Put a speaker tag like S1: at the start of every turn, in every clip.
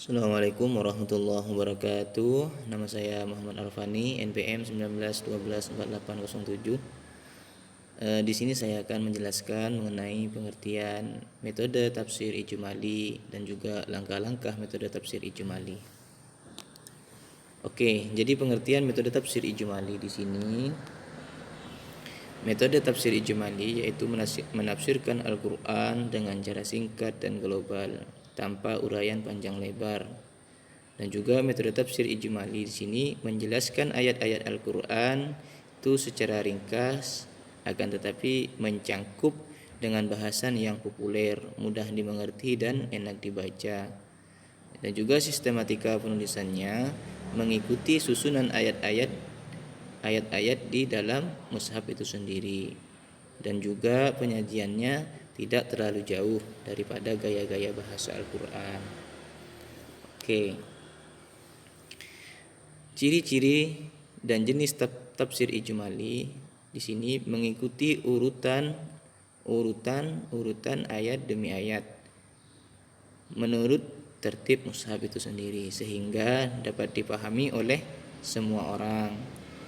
S1: Assalamualaikum warahmatullahi wabarakatuh. Nama saya Muhammad Arfani, NPM 1912-4807. Di sini saya akan menjelaskan mengenai pengertian metode tafsir ijmali dan juga langkah-langkah metode tafsir ijmali. Oke, jadi pengertian metode tafsir ijmali di sini. Metode tafsir ijmali yaitu menafsirkan Al-Quran dengan cara singkat dan global tanpa uraian panjang lebar. Dan juga metode tafsir ijmali di sini menjelaskan ayat-ayat Al-Quran itu secara ringkas, akan tetapi mencangkup dengan bahasan yang populer, mudah dimengerti dan enak dibaca. Dan juga sistematika penulisannya mengikuti susunan ayat-ayat di dalam mushaf itu sendiri. Dan juga penyajiannya tidak terlalu jauh daripada gaya-gaya bahasa Al-Quran. Oke. Ciri-ciri dan jenis tafsir ijmali di sini mengikuti urutan ayat demi ayat menurut tertib mushaf itu sendiri, sehingga dapat dipahami oleh semua orang,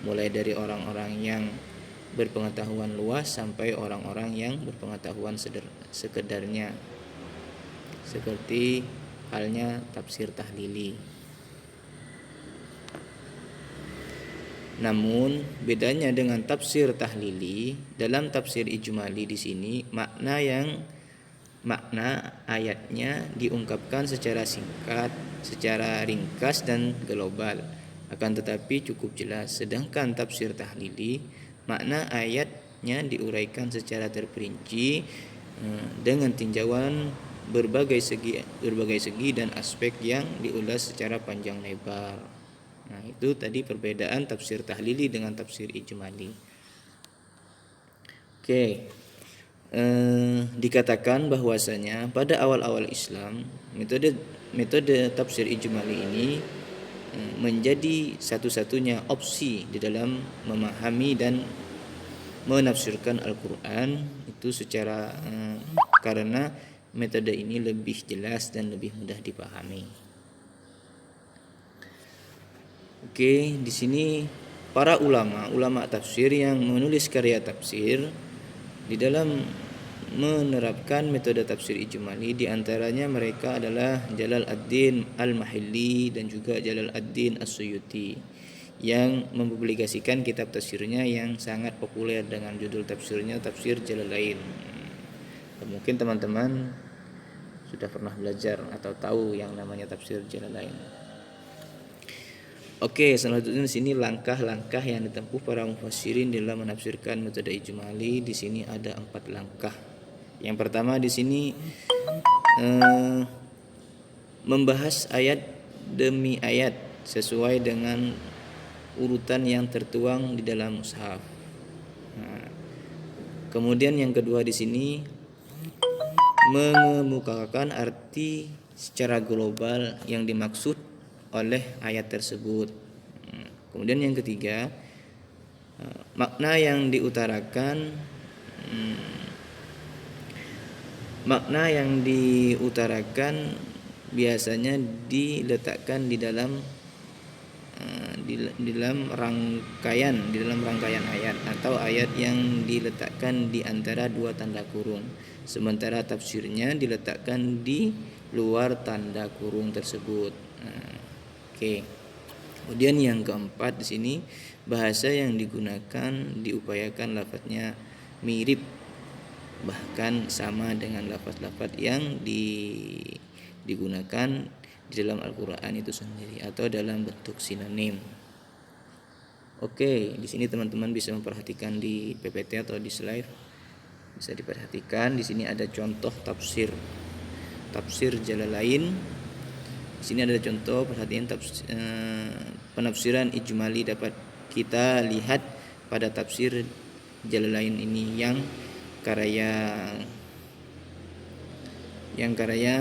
S1: mulai dari orang-orang yang berpengetahuan luas sampai orang-orang yang berpengetahuan sekedarnya, seperti halnya tafsir tahlili. Namun bedanya dengan tafsir tahlili, dalam tafsir ijmali di sini makna ayatnya diungkapkan secara singkat, secara ringkas dan global, akan tetapi cukup jelas. Sedangkan tafsir tahlili, makna ayatnya diuraikan secara terperinci dengan tinjauan berbagai segi dan aspek yang diulas secara panjang lebar. Nah, itu tadi perbedaan tafsir tahlili dengan tafsir ijmali. Oke. Dikatakan bahwasanya pada awal-awal Islam metode tafsir ijmali ini menjadi satu-satunya opsi di dalam memahami dan menafsirkan Al-Quran itu secara karena metode ini lebih jelas dan lebih mudah dipahami. Oke, di sini para ulama tafsir yang menulis karya tafsir di dalam menerapkan metode tafsir ijmali, di antaranya mereka adalah Jalal ad-Din Al-Mahilli dan juga Jalal ad-Din As-Suyuti yang mempublikasikan kitab tafsirnya yang sangat populer dengan judul tafsirnya Tafsir Jalalain. Mungkin teman-teman sudah pernah belajar atau tahu yang namanya Tafsir Jalalain. Oke, selanjutnya di sini langkah-langkah yang ditempuh para mufassirin dalam menafsirkan metode ijmali. Di sini ada 4 langkah. Yang pertama di sini membahas ayat demi ayat sesuai dengan urutan yang tertuang di dalam mushaf. Nah, kemudian yang kedua di sini mengemukakan arti secara global yang dimaksud oleh ayat tersebut. Kemudian yang ketiga, makna yang diutarakan biasanya diletakkan di dalam rangkaian ayat atau ayat yang diletakkan di antara 2 tanda kurung, sementara tafsirnya diletakkan di luar tanda kurung tersebut. Oke. Kemudian yang keempat di sini bahasa yang digunakan diupayakan lafadznya mirip bahkan sama dengan lafaz-lafaz yang digunakan di dalam Al-Quran itu sendiri atau dalam bentuk sinonim. Oke, di sini teman-teman bisa memperhatikan di PPT atau di slide, bisa diperhatikan di sini ada contoh tafsir Jalalain. Di sini ada contoh, perhatian penafsiran ijmali dapat kita lihat pada tafsir Jalalain ini yang karya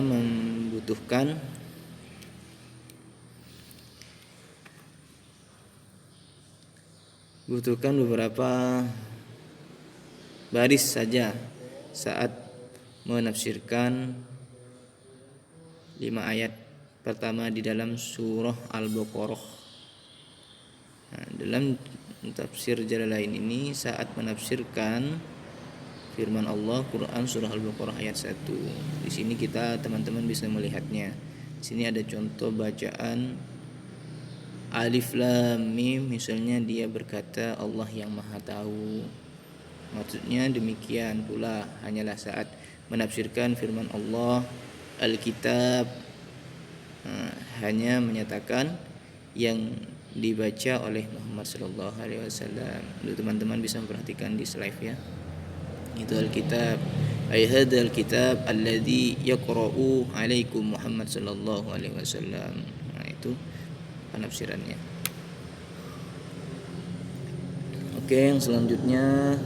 S1: membutuhkan beberapa baris saja saat menafsirkan 5 ayat pertama di dalam surah Al-Baqarah. Nah, dalam tafsir Jalalain ini saat menafsirkan firman Allah Quran surah Al-Baqarah ayat 1. Di sini kita teman-teman bisa melihatnya. Di sini ada contoh bacaan Alif Lam Mim, misalnya dia berkata Allah yang Maha Tahu. Maksudnya demikian pula hanyalah saat menafsirkan firman Allah Alkitab, hanya menyatakan yang dibaca oleh Muhammad sallallahu alaihi wasallam. Teman-teman bisa memperhatikan di slide ya. Itu Alkitab. Ay hadzal kitab alladzi yaqra'u 'alaikum Muhammad sallallahu alaihi wasallam. Nah, itu penafsirannya. Oke, yang selanjutnya